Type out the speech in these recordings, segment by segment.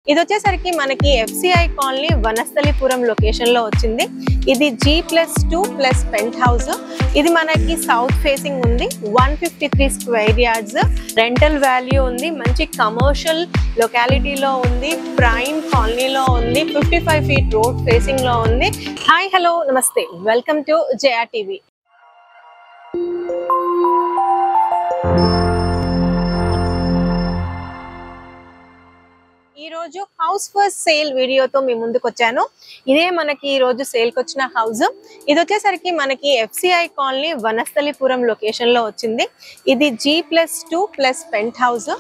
ఇది వచ్చేసరికి మనకి FCI కాలనీ వనస్థలిపురం లొకేషన్ లో వచ్చింది. ఇది G+2 ప్లస్ పెంట్ హౌస్. ఇది మనకి సౌత్ ఫేసింగ్ ఉంది. 153 స్క్వేర్ యార్డ్స్ రెంటల్ వాల్యూ ఉంది. మంచి కమర్షియల్ లొకాలిటీలో ఉంది. ప్రైమ్ కాలనీలో ఉంది. 55 ఫీట్ రోడ్ ఫేసింగ్ లో ఉంది. హాయ్ హలో నమస్తే, వెల్కమ్ టు జేఆర్ టీవీ. ఈ రోజు హౌస్ ఫర్ సేల్ వీడియోతో మీ ముందుకు వచ్చాను. ఇదే మనకి ఈ రోజు సేల్ కి వచ్చిన హౌస్. ఇది వచ్చేసరికి మనకి FCI కాలనీ వనస్థలిపురం లొకేషన్ లో వచ్చింది. ఇది G+2 ప్లస్ పెంట్ హౌస్.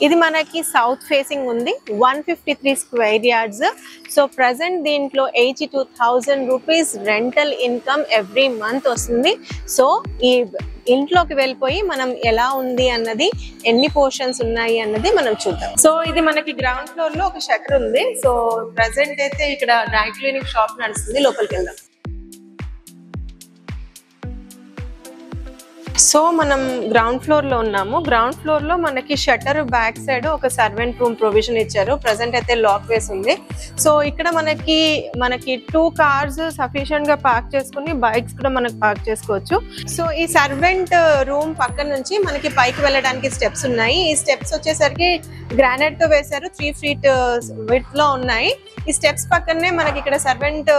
ఇది మనకి సౌత్ ఫేసింగ్ ఉంది. 153 స్క్వేర్ యార్డ్స్. సో ప్రెసెంట్ దీంట్లో 82,000 rupees rental income every month వస్తుంది. సో ఈ ఇంట్లోకి వెళ్ళిపోయి మనం ఎలా ఉంది అన్నది, ఎన్ని పోర్షన్స్ ఉన్నాయి అన్నది మనం చూద్దాం. సో ఇది మనకి గ్రౌండ్ ఫ్లోర్ లో ఒక షట్టర్ ఉంది. సో ప్రెసెంట్ అయితే ఇక్కడ డ్రై క్లీనింగ్ షాప్ నడుస్తుంది. లోపలికి వెళ్దాం. సో మనం గ్రౌండ్ ఫ్లోర్ లో ఉన్నాము. గ్రౌండ్ ఫ్లోర్ లో మనకి షట్టర్ బ్యాక్ సైడ్ ఒక సర్వెంట్ రూమ్ ప్రొవిజన్ ఇచ్చారు. ప్రెసెంట్ అయితే లాక్ వేసి ఉంది. సో ఇక్కడ మనకి 2 కార్స్ సఫిషియెంట్ గా పార్క్ చేసుకుని బైక్స్ కూడా మనకి పార్క్ చేసుకోవచ్చు. సో ఈ సర్వెంట్ రూమ్ పక్కన నుంచి మనకి పైకి వెళ్ళడానికి స్టెప్స్ ఉన్నాయి. ఈ స్టెప్స్ వచ్చేసరికి గ్రానైట్ తో వేశారు. 3 ఫీట్ విడ్త్ లో ఉన్నాయి. ఈ స్టెప్స్ పక్కనే మనకి ఇక్కడ సర్వెంట్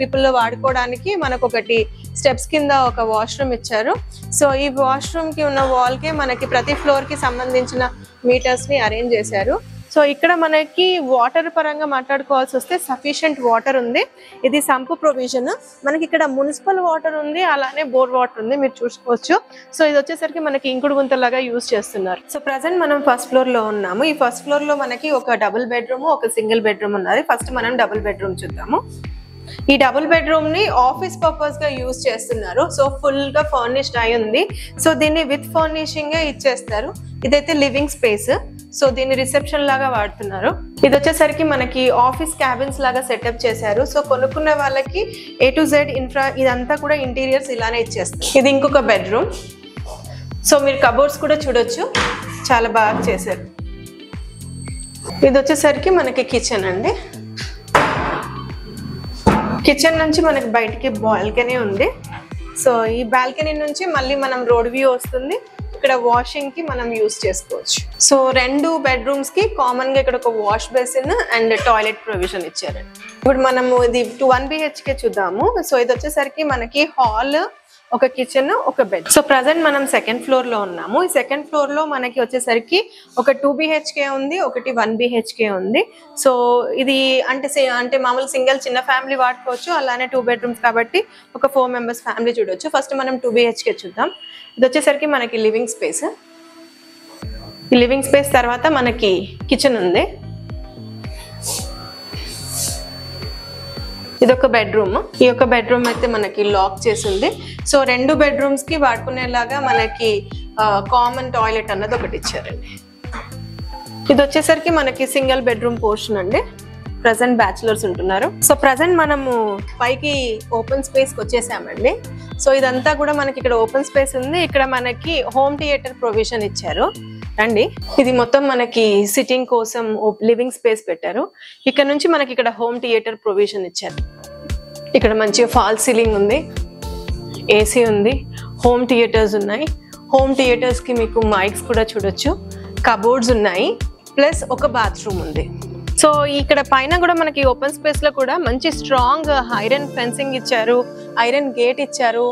పీపుల్ వాడుకోవడానికి మనకు ఒకటి స్టెప్స్ కింద ఒక వాష్రూమ్ ఇచ్చారు. సో ఈ వాష్రూమ్ కి ఉన్న వాల్ కి మనకి ప్రతి ఫ్లోర్ కి సంబంధించిన మీటర్స్ ని అరేంజ్ చేశారు. సో ఇక్కడ మనకి వాటర్ పరంగా మాట్లాడుకోవాల్సి వస్తే సఫిషియెంట్ వాటర్ ఉంది. ఇది సంపు ప్రొవిజన్. మనకి ఇక్కడ మున్సిపల్ వాటర్ ఉంది, అలానే బోర్ వాటర్ ఉంది, మీరు చూసుకోవచ్చు. సో ఇది వచ్చేసరికి మనకి ఇంకుడు గుంతలాగా యూజ్ చేస్తున్నారు. సో ప్రెసెంట్ మనం ఫస్ట్ ఫ్లోర్ లో ఉన్నాము. ఈ ఫస్ట్ ఫ్లోర్ లో మనకి ఒక డబుల్ బెడ్రూమ్, ఒక సింగిల్ బెడ్రూమ్ ఉన్నది. ఫస్ట్ మనం డబుల్ బెడ్రూమ్ చూద్దాము. ఈ డబుల్ బెడ్రూమ్ ని ఆఫీస్ పర్పస్ గా యూజ్ చేస్తున్నారు. సో ఫుల్ గా ఫర్నిష్డ్ అయి ఉంది. సో దీన్ని విత్ ఫర్నిషింగ్ ఇచ్చేస్తారు. ఇదైతే లివింగ్ స్పేస్. సో దీన్ని రిసెప్షన్ లాగా వాడుతున్నారు. ఇది వచ్చేసరికి మనకి ఆఫీస్ క్యాబిన్స్ లాగా సెటప్ చేశారు. సో కొనుక్కున్న వాళ్ళకి A to Z ఇన్ఫ్రా ఇదంతా కూడా ఇంటీరియర్స్ ఇలానే ఇచ్చేస్తారు. ఇది ఇంకొక బెడ్రూమ్. సో మీరు కబోర్డ్స్ కూడా చూడొచ్చు, చాలా బాగా చేశారు. ఇది వచ్చేసరికి మనకి కిచెన్ అండి. కిచెన్ నుంచి మనకి బయటికి బాల్కనీ ఉంది. సో ఈ బాల్కనీ నుంచి మళ్ళీ మనం రోడ్ వ్యూ వస్తుంది. ఇక్కడ వాషింగ్ కి మనం యూజ్ చేసుకోవచ్చు. సో 2 బెడ్రూమ్స్ కి కామన్ గా ఇక్కడ ఒక wash basin and toilet provision ఇచ్చారండి. ఇప్పుడు మనము ఇది 1 BHK చూద్దాము. సో ఇది వచ్చేసరికి మనకి హాల్, ఒక కిచెన్, ఒక బెడ్. సో ప్రెసెంట్ మనం సెకండ్ ఫ్లోర్ లో ఉన్నాము. ఈ సెకండ్ ఫ్లోర్ లో మనకి వచ్చేసరికి ఒక 2 BHK ఉంది, ఒకటి 1 BHK ఉంది. సో ఇది అంటే మామూలు సింగిల్ చిన్న ఫ్యామిలీ వాడుకోవచ్చు, అలానే 2 బెడ్రూమ్స్ కాబట్టి ఒక 4 మెంబర్స్ ఫ్యామిలీ చూడొచ్చు. ఫస్ట్ మనం 2 BHK చూద్దాం. ఇది వచ్చేసరికి మనకి లివింగ్ స్పేస్. ఈ లివింగ్ స్పేస్ తర్వాత మనకి కిచెన్ ఉంది. ఇది ఒక బెడ్రూమ్. ఈ యొక్క బెడ్రూమ్ అయితే మనకి లాక్ చేసింది. సో 2 బెడ్రూమ్స్ కి వాడుకునేలాగా మనకి కామన్ టాయిలెట్ అన్నది ఒకటి ఇచ్చారండి. ఇది వచ్చేసరికి మనకి సింగిల్ బెడ్రూమ్ పోర్షన్ అండి. ప్రెసెంట్ బ్యాచులర్స్ ఉంటున్నారు. సో ప్రెసెంట్ మనము పైకి ఓపెన్ స్పేస్ కి వచ్చేసామండి. సో ఇదంతా కూడా మనకి ఇక్కడ ఓపెన్ స్పేస్ ఉంది. ఇక్కడ మనకి హోమ్ థియేటర్ ప్రొవిజన్ ఇచ్చారు అండి. ఇది మొత్తం మనకి సిట్టింగ్ కోసం లివింగ్ స్పేస్ పెట్టారు. ఇక్కడ నుంచి మనకి ఇక్కడ హోమ్ థియేటర్ ప్రొవిజన్ ఇచ్చారు. ఇక్కడ మంచిగా ఫాల్ సీలింగ్ ఉంది, AC ఉంది, హోమ్ థియేటర్స్ ఉన్నాయి. హోమ్ థియేటర్స్ కి మీకు మైక్స్ కూడా చూడొచ్చు, కబోర్డ్స్ ఉన్నాయి, ప్లస్ ఒక బాత్రూమ్ ఉంది. సో ఇక్కడ పైన కూడా మనకి ఓపెన్ స్పేస్ లో కూడా మంచి స్ట్రాంగ్ ఐరన్ ఫెన్సింగ్ ఇచ్చారు, ఐరన్ గేట్ ఇచ్చారు,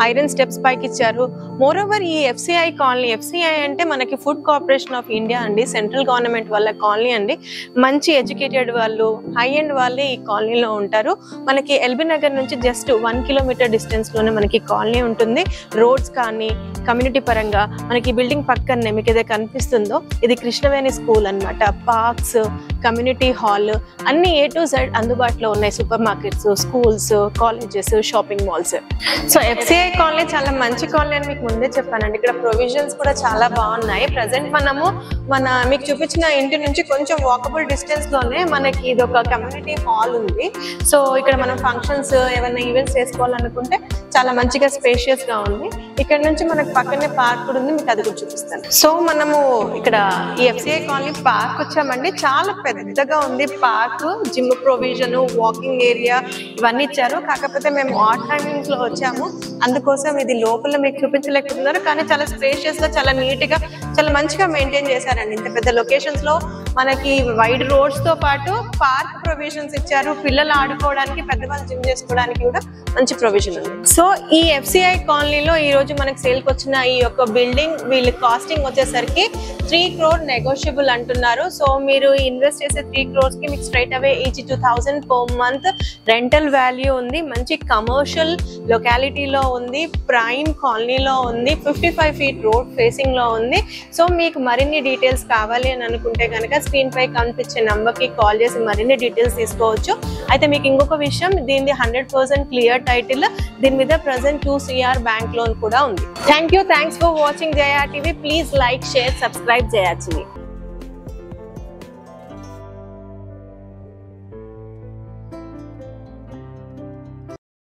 ఐరన్ స్టెప్స్ పైకి ఇచ్చారు. మోర్ ఓవర్ ఈ FCI కాలనీ, FCI అంటే మనకి ఫుడ్ కార్పొరేషన్ ఆఫ్ ఇండియా అండి, సెంట్రల్ గవర్నమెంట్ వాళ్ళ కాలనీ అండి. మంచి ఎడ్యుకేటెడ్ వాళ్ళు, హై ఎండ్ వాళ్ళే ఈ కాలనీలో ఉంటారు. మనకి LB నగర్ నుంచి జస్ట్ 1 కిలోమీటర్ డిస్టెన్స్ లోనే మనకి కాలనీ ఉంటుంది. రోడ్స్ కానీ కమ్యూనిటీ పరంగా మనకి బిల్డింగ్ పక్కనే మీకు ఏదైతే కనిపిస్తుందో ఇది కృష్ణవేణి స్కూల్ అన్నమాట. పార్క్స్, కమ్యూనిటీ హాల్ అన్ని A to Z అందుబాటులో ఉన్నాయి. Super markets, schools, colleges, shopping malls. So FCI colony చాలా మంచి కాలనీ అని మీకు ముందే చెప్పానండి, ఇక్కడ ప్రొవిజన్స్ కూడా చాలా బాగున్నాయి. ప్రెసెంట్ మనము మీకు చూపించిన ఇంటి నుంచి కొంచెం వాకబుల్ డిస్టెన్స్ లోనే మనకి ఇది ఒక కమ్యూనిటీ హాల్ ఉంది. సో ఇక్కడ మనం ఫంక్షన్స్ ఏమైనా ఈవెంట్స్ చేసుకోవాలనుకుంటే చాలా మంచిగా స్పేషియస్ గా ఉంది. ఇక్కడ నుంచి మనకు పక్కనే పార్క్ కూడా ఉంది, మీకు అది కూడా చూపిస్తాను. సో మనము ఇక్కడ ఈ FCI కాలనీ పార్క్ వచ్చామండి. చాలా పెద్దగా ఉంది park, gym provision, walking area ఇవన్నీ ఇచ్చారు. కాకపోతే మేము ఆడ్ టైమింగ్స్ లో వచ్చాము, అందుకోసం ఇది లోపల మీకు చూపించలేకపోతున్నారు. కానీ చాలా స్పేషియస్ గా, చాలా నీట్ గా, చాలా మంచిగా మెయింటైన్ చేశారండి. ఇంత పెద్ద లొకేషన్స్ లో మనకి వైడ్ రోడ్స్ తో పాటు పార్క్ ప్రొవిజన్స్ ఇచ్చారు. పిల్లలు ఆడుకోవడానికి, పెద్దవాళ్ళు జిమ్ చేసుకోవడానికి కూడా మంచి ప్రొవిజన్ ఉంది. సో ఈ FCI కాలనీలో ఈ రోజు మనకి సేల్ కి వచ్చిన ఈ యొక్క బిల్డింగ్ వీళ్ళ కాస్టింగ్ వచ్చేసరికి 3 crore నెగోషియబుల్ అంటున్నారు. సో మీరు ఇన్వెస్ట్ చేసే 3 crores కి మీకు straight away each 2000 per month rental value ఉంది. మంచి కమర్షియల్ లొకాలిటీలో ఉంది, ప్రైమ్ కాలనీలో ఉంది, 55 feet రోడ్ ఫేసింగ్ లో ఉంది. సో మీకు మరిన్ని డీటెయిల్స్ కావాలి అని అనుకుంటే కనుక స్క్రీన్ పై కనిపించే నంబర్ కి కాల్ చేసి మరిన్ని డీటెయిల్స్ తీసుకోవచ్చు. అయితే మీకు ఇంకొక విషయం, దీనిది 100% క్లియర్ టైటిల్, దీని మీద ప్రెసెంట్ 2 CR బ్యాంక్ లోన్ కూడా ఉంది. Thanks for watching Jaya TV. Please like, share, subscribe Jaya TV.